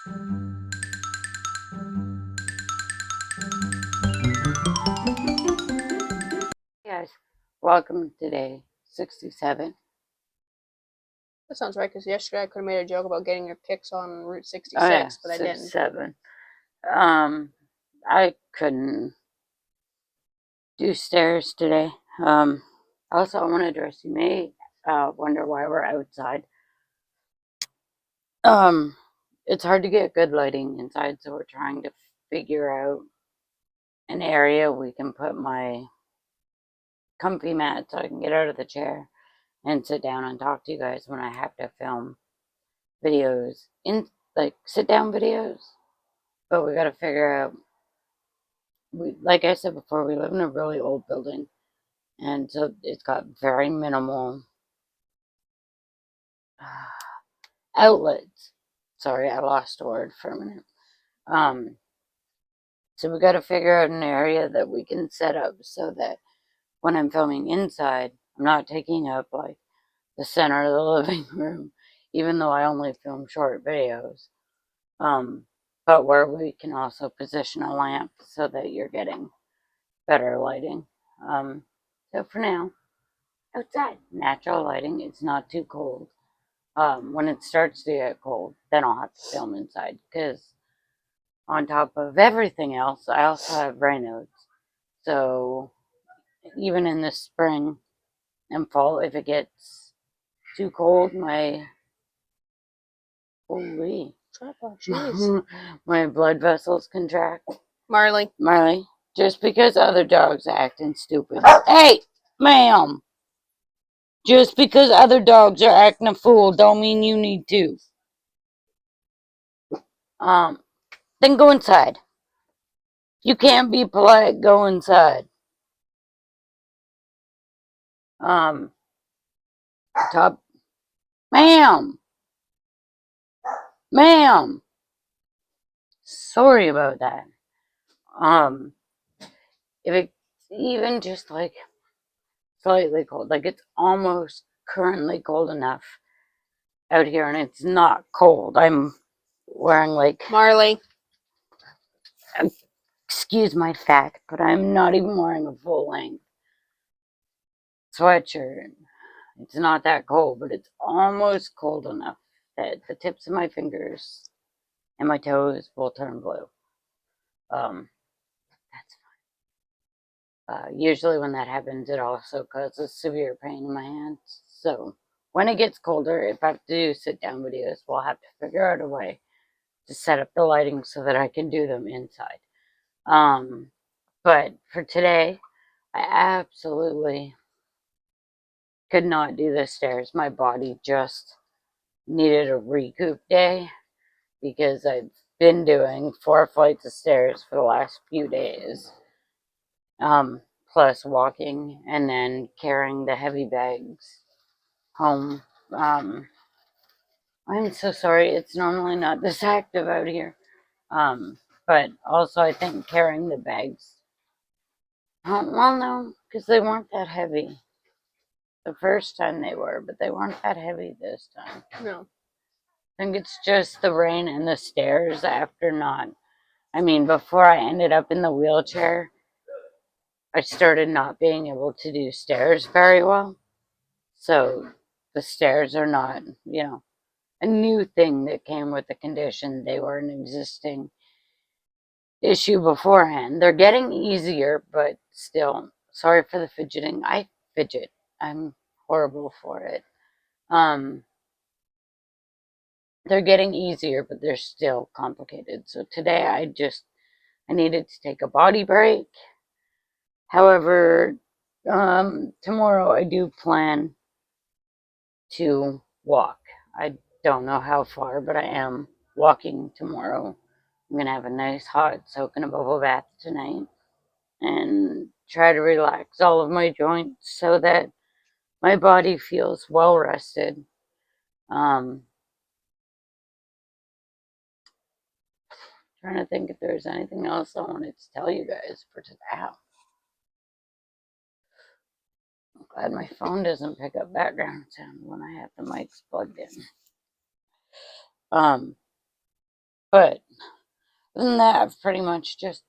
Hey guys, welcome to day 67. That sounds right, because yesterday I could have made a joke about getting your pics on Route 66, Oh yeah, but I didn't. 67. I couldn't do stairs today. Also, I want to address, you may wonder why we're outside. It's hard to get good lighting inside, so we're trying to figure out an area we can put my comfy mat so I can get out of the chair and sit down and talk to you guys when I have to film videos, in like sit down videos. But we got to figure out, like I said before, we live in a really old building, and so it's got very minimal outlets. Sorry, I lost a word for a minute. So we got to figure out an area that we can set up so that when I'm filming inside, I'm not taking up like the center of the living room, even though I only film short videos. But where we can also position a lamp so that you're getting better lighting. So for now, outside, natural lighting. It's not too cold. When it starts to get cold, then I'll have to film inside, because on top of everything else, I also have Raynaud's. So even in the spring and fall, if it gets too cold, holy Tripod, jeez. my blood vessels contract. Marley. Just because other dogs are acting stupid. Hey, ma'am. Just because other dogs are acting a fool don't mean you need to. Then go inside. You can't be polite, go inside. Top, ma'am, ma'am. Sorry about that. If it's even just like slightly cold, like it's almost currently cold enough out here, and it's not cold. I'm wearing like, Marley. excuse my fact, but I'm not even wearing a full length sweatshirt. It's not that cold, but it's almost cold enough that the tips of my fingers and my toes will turn blue. That's fine. Usually when that happens, it also causes severe pain in my hands. So when it gets colder, if I have to do sit-down videos, we'll have to figure out a way to set up the lighting so that I can do them inside. But for today, I absolutely could not do the stairs. My body just needed a recoup day, because I've been doing 4 flights of stairs for the last few days, plus walking and then carrying the heavy bags home. I'm so sorry, it's normally not this active out here. But also I think carrying the bags, well, no, because they weren't that heavy. The first time they were, but they weren't that heavy this time. No. I think it's just the rain and the stairs after not. I mean, before I ended up in the wheelchair, I started not being able to do stairs very well. So the stairs are not, a new thing that came with the condition. They were an existing issue beforehand. They're getting easier, but still, sorry for the fidgeting. I fidget. I'm horrible for it. They're getting easier, but they're still complicated. So today I needed to take a body break. However, tomorrow I do plan to walk. I don't know how far, but I am walking tomorrow. I'm gonna have a nice hot soak in a bubble bath tonight and try to relax all of my joints so that my body feels well rested. Trying to think if there's anything else I wanted to tell you guys for today. I'm glad my phone doesn't pick up background sound when I have the mics plugged in. But other than that, I've pretty much just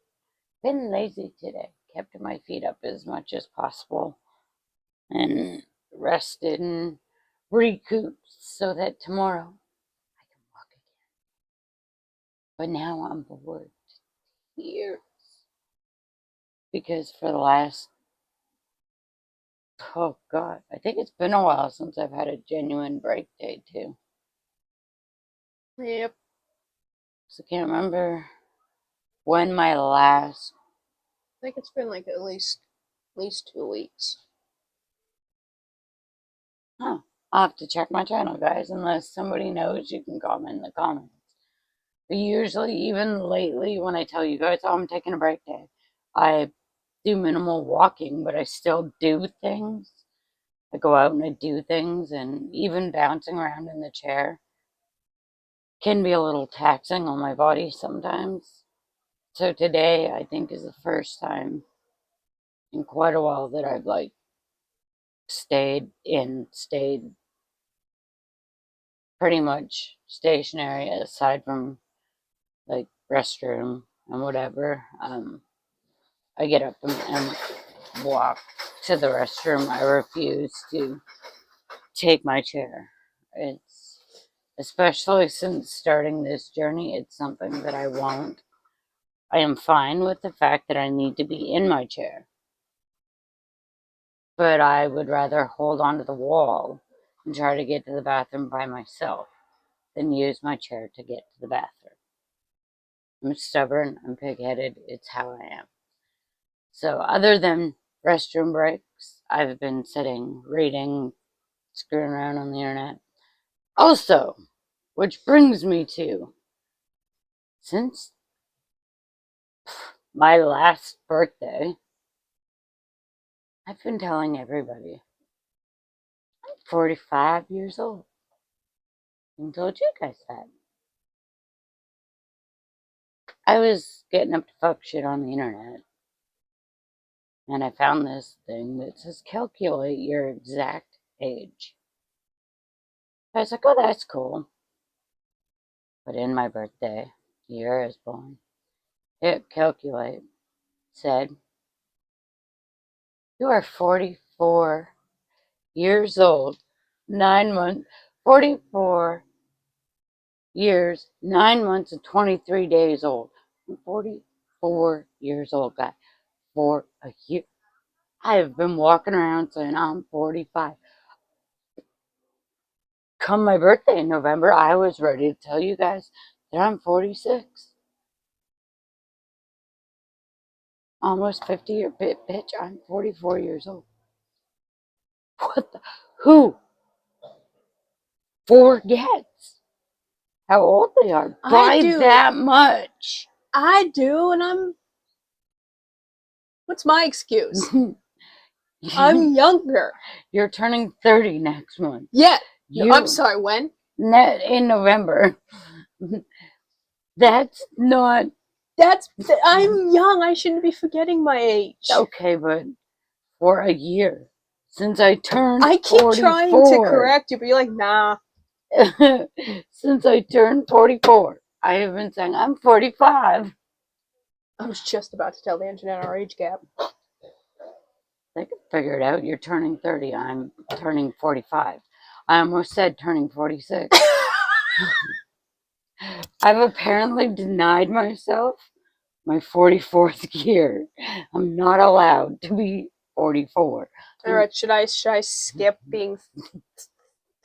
been lazy today. Kept my feet up as much as possible and rested and recouped so that tomorrow I can walk again. But now I'm bored here because for the last, oh God, I think it's been a while since I've had a genuine break day too. Yep. So I can't remember when my last, I think it's been like at least 2 weeks. huh, I'll have to check my channel, guys. Unless somebody knows, you can comment in the comments. But usually, even lately, when I tell you guys, oh, I'm taking a break day, I do minimal walking, but I still do things. I go out and I do things, and even bouncing around in the chair can be a little taxing on my body sometimes. So today, I think, is the first time in quite a while that I've like stayed pretty much stationary aside from like restroom and whatever. I get up and walk to the restroom. I refuse to take my chair. It's especially since starting this journey, it's something that I won't. I am fine with the fact that I need to be in my chair, but I would rather hold onto the wall and try to get to the bathroom by myself than use my chair to get to the bathroom. I'm stubborn, I'm pig-headed, it's how I am. So other than restroom breaks, I've been sitting, reading, screwing around on the internet. Also, which brings me to, since my last birthday, I've been telling everybody I'm 45 years old. I told you guys that. I was getting up to fuck shit on the internet, and I found this thing that says calculate your exact age. I was like, oh, that's cool. Put in my birthday, year I was born. Hit calculate. Said, you are 44 years old, 9 months, 44 years, 9 months, and 23 days old. I'm 44 years old, guy. For a year. I have been walking around saying I'm 45. Come my birthday in November, I was ready to tell you guys that I'm 46. Almost 50 year bitch, I'm 44 years old. What the? Who forgets how old they are by that much? I do, and what's my excuse? I'm younger. You're turning 30 next month. Yeah. I'm sorry, when? In November. That's not. I'm young. I shouldn't be forgetting my age. Okay, but for a year. Since I turned 44. I keep trying to correct you, but you're like, nah. Since I turned 44, I have been saying I'm 45. I was just about to tell the internet our age gap. They can figure it out. You're turning 30. I'm turning 45. I almost said turning 46. I've apparently denied myself my 44th year. I'm not allowed to be 44. All right, should I skip being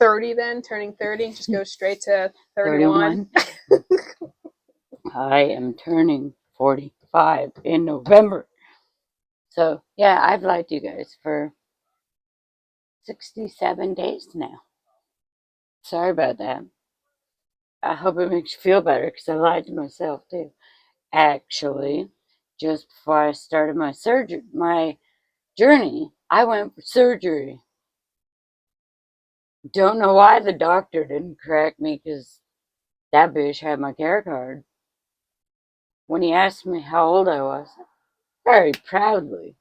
30 then, turning 30, just go straight to 31? I am turning 45 in November. So, yeah, I've lied to you guys for 67 days now. Sorry about that. I hope it makes you feel better because I lied to myself too. Actually, just before I started my journey, I went for surgery. Don't know why the doctor didn't correct me because that bitch had my care card. When he asked me how old I was, very proudly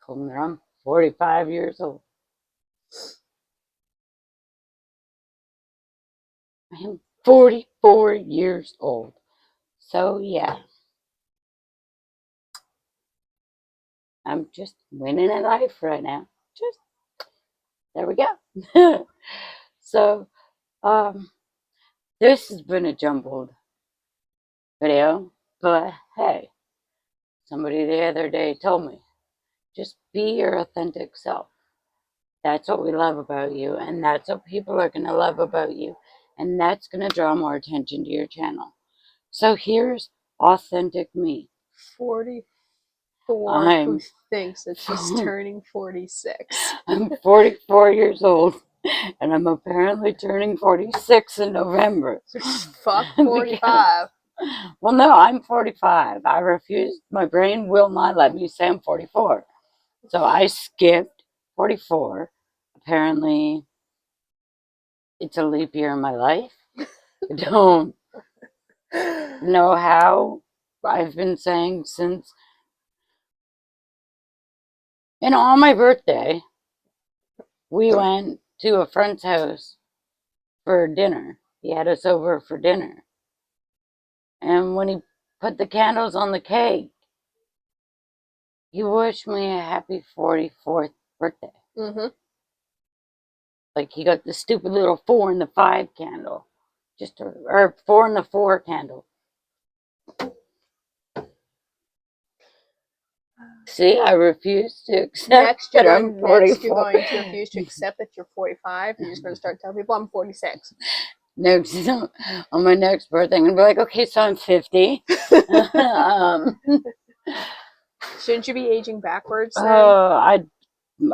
told him that I'm 45 years old. I am 44 years old. So, yeah. I'm just winning at life right now. Just, there we go. So, this has been a jumbled video, but hey, somebody the other day told me, just be your authentic self. That's what we love about you, and that's what people are going to love about you, and that's going to draw more attention to your channel. So here's authentic me. 44 who thinks that she's turning 46. I'm 44 years old, and I'm apparently turning 46 in November. So fuck 45. Well, no, I'm 45. I refuse. My brain will not let me say I'm 44. So I skipped 44. Apparently, it's a leap year in my life. I don't know how. I've been saying since. And on my birthday, we went to a friend's house for dinner. He had us over for dinner. And when he put the candles on the cake, he wished me a happy 44th birthday. Mm-hmm. Like he got the stupid little 4 and the 5 candle. Or 4 and the 4 candle. See, I refuse to accept that I'm 44. Next, you're going to refuse to accept that you're 45. You're just going to start telling people I'm 46. Next, on my next birthday, I'm going to be like, okay, so I'm 50. Shouldn't you be aging backwards then?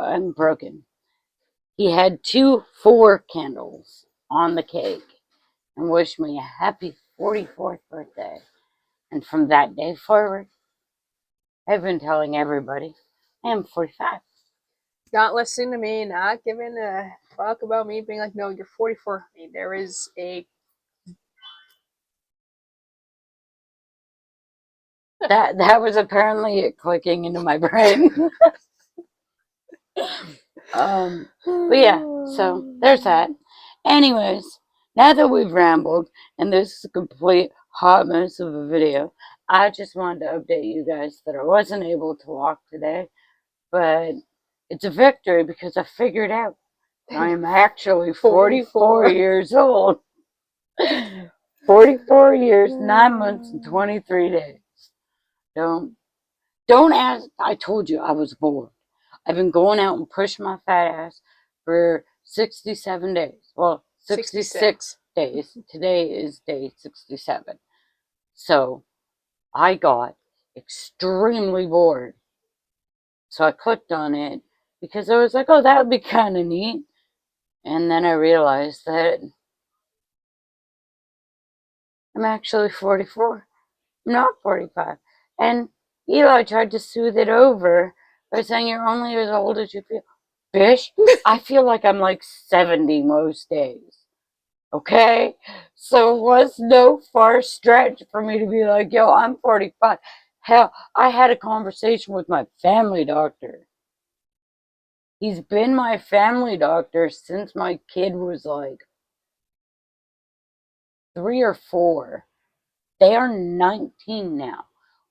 I'm broken. He had 2 4 candles on the cake and wished me a happy 44th birthday. And from that day forward, I've been telling everybody I am 45. Not listening to me, not giving a fuck about me, being like, no, you're 44. There is a... That was apparently it clicking into my brain. But yeah, so there's that. Anyways, now that we've rambled, and this is a complete hot mess of a video, I just wanted to update you guys that I wasn't able to walk today, but it's a victory because I figured out I am actually 44 years old. 44 years, 9 months, and 23 days. Don't ask. I told you I was bored. I've been going out and pushing my fat ass for 67 days. Well, 66 days. Today is day 67. So I got extremely bored. So I clicked on it because I was like, oh, that would be kind of neat. And then I realized that I'm actually 44. I'm not 45. And Eli tried to soothe it over by saying you're only as old as you feel. Bish, I feel like I'm like 70 most days. Okay? So it was no far stretch for me to be like, yo, I'm 45. Hell, I had a conversation with my family doctor. He's been my family doctor since my kid was like 3 or 4. They are 19 now.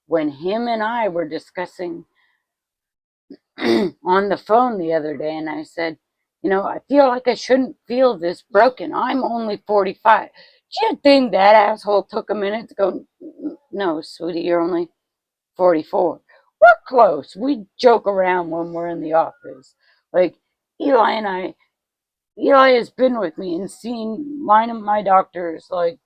When him and I were discussing on the phone the other day, and I said, you know, I feel like I shouldn't feel this broken. I'm only 45. Do you think that asshole took a minute to go, no, sweetie, you're only 44. We're close. We joke around when we're in the office. Like, Eli has been with me and seen mine and my doctors, like,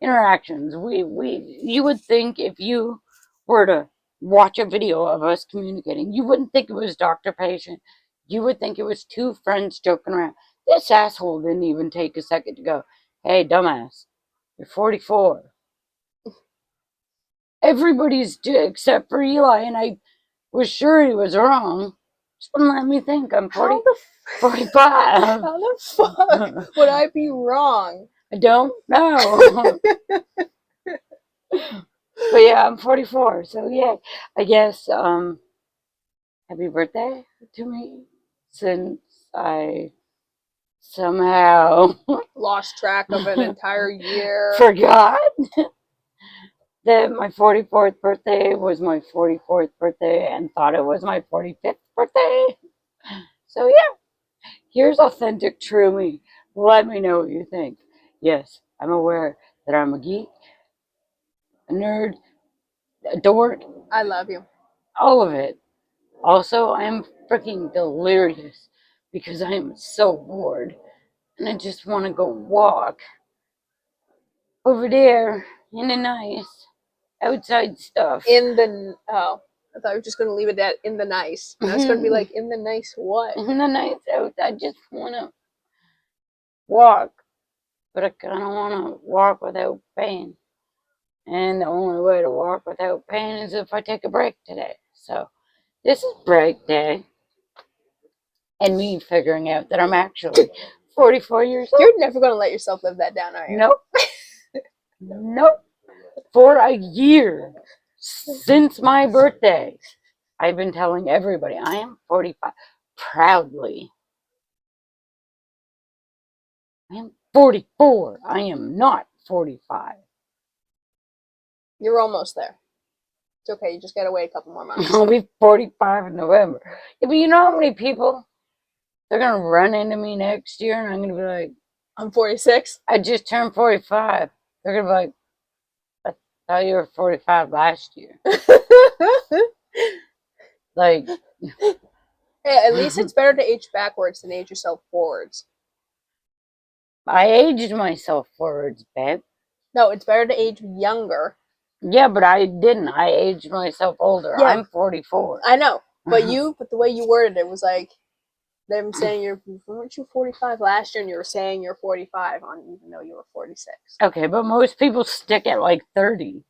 interactions. You would think if you were to watch a video of us communicating, you wouldn't think it was doctor patient. You would think it was 2 friends joking around. This asshole didn't even take a second to go, hey, dumbass, you're 44. Everybody's except for Eli, and I was sure he was wrong. Just wouldn't let me think I'm 45. How the fuck would I be wrong? I don't know. But yeah, I'm 44, so yeah, I guess happy birthday to me, since I somehow lost track of an entire year. forgot. that my 44th birthday was my 44th birthday and thought it was my 45th birthday. So yeah, here's authentic true me. Let me know what you think. Yes, I'm aware that I'm a geek, a nerd, a dork, I love you. all of it. Also, I am freaking delirious because I am so bored and I just want to go walk over there in the nice outside stuff. I thought you were just gonna leave it at in the nice. And I was gonna be like, in the nice what? In the nice out, I just want to walk, but I kind of want to walk without pain. And the only way to walk without pain is if I take a break today. So this is break day. And me figuring out that I'm actually 44 years old. You're never gonna let yourself live that down, are you? Nope. Nope. For a year since my birthday, I've been telling everybody I am 45. Proudly. I am 44. I am not 45. You're almost there. It's okay. You just gotta wait a couple more months. I'll be 45 in November. Yeah, but you know how many people they're gonna run into me next year, and I'm gonna be like, I'm 46. I just turned 45. They're gonna be like, I thought you were 45 last year. Like, hey, at least it's better to age backwards than age yourself forwards. I aged myself forwards, babe. No, it's better to age younger. Yeah, but I didn't. I aged myself older. Yeah. I'm 44. I know, but the way you worded it was like them saying weren't you 45 last year, and you were saying you're 45 on even though you were 46. Okay, but most people stick at like 30.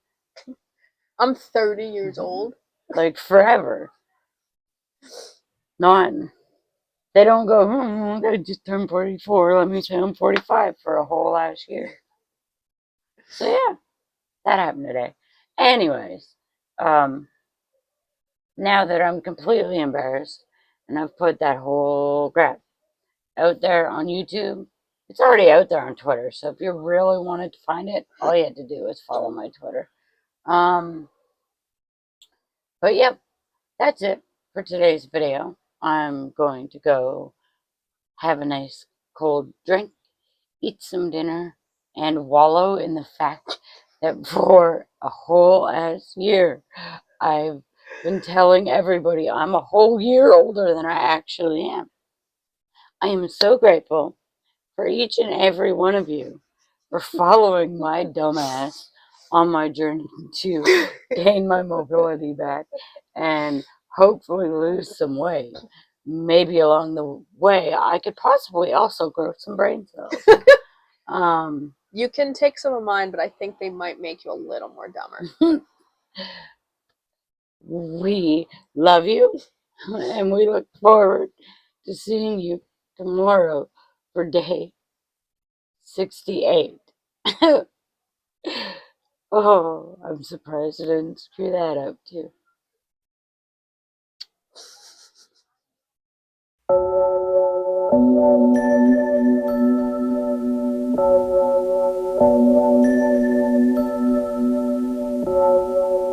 I'm 30 years old. Like forever. Not. They don't go, I just turned 44. Let me say I'm 45 for a whole last year. So yeah, that happened today. Anyways, now that I'm completely embarrassed and I've put that whole crap out there on YouTube, it's already out there on Twitter. So if you really wanted to find it, all you had to do is follow my Twitter. But yep, that's it for today's video. I'm going to go have a nice cold drink, eat some dinner, and wallow in the fact that for a whole ass year, I've been telling everybody I'm a whole year older than I actually am. I am so grateful for each and every one of you for following my dumbass on my journey to gain my mobility back and hopefully lose some weight. Maybe along the way, I could possibly also grow some brain cells. You can take some of mine, but I think they might make you a little more dumber. We love you, and we look forward to seeing you tomorrow for day 68. Oh, I'm surprised I didn't screw that up too.